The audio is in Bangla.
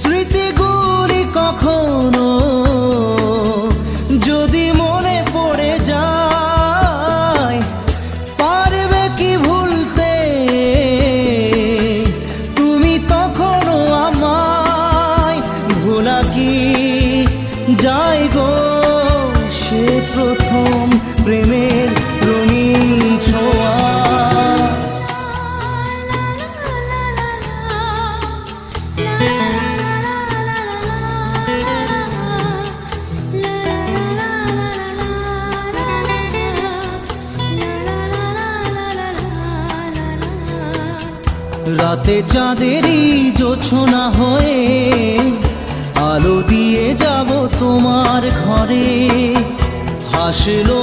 স্মৃতিগুলি কখনো যদি মনে পড়ে যায়, পারবে কি ভুলতে তুমি তখনও আমায়? ভোলা কি যায় গো সে প্রথম প্রেমের রঙিন ছোঁয়া? রাতে চাঁদেরই জোছনা হয়ে আলো দিয়ে যাব তোমার ঘরে। হাসলো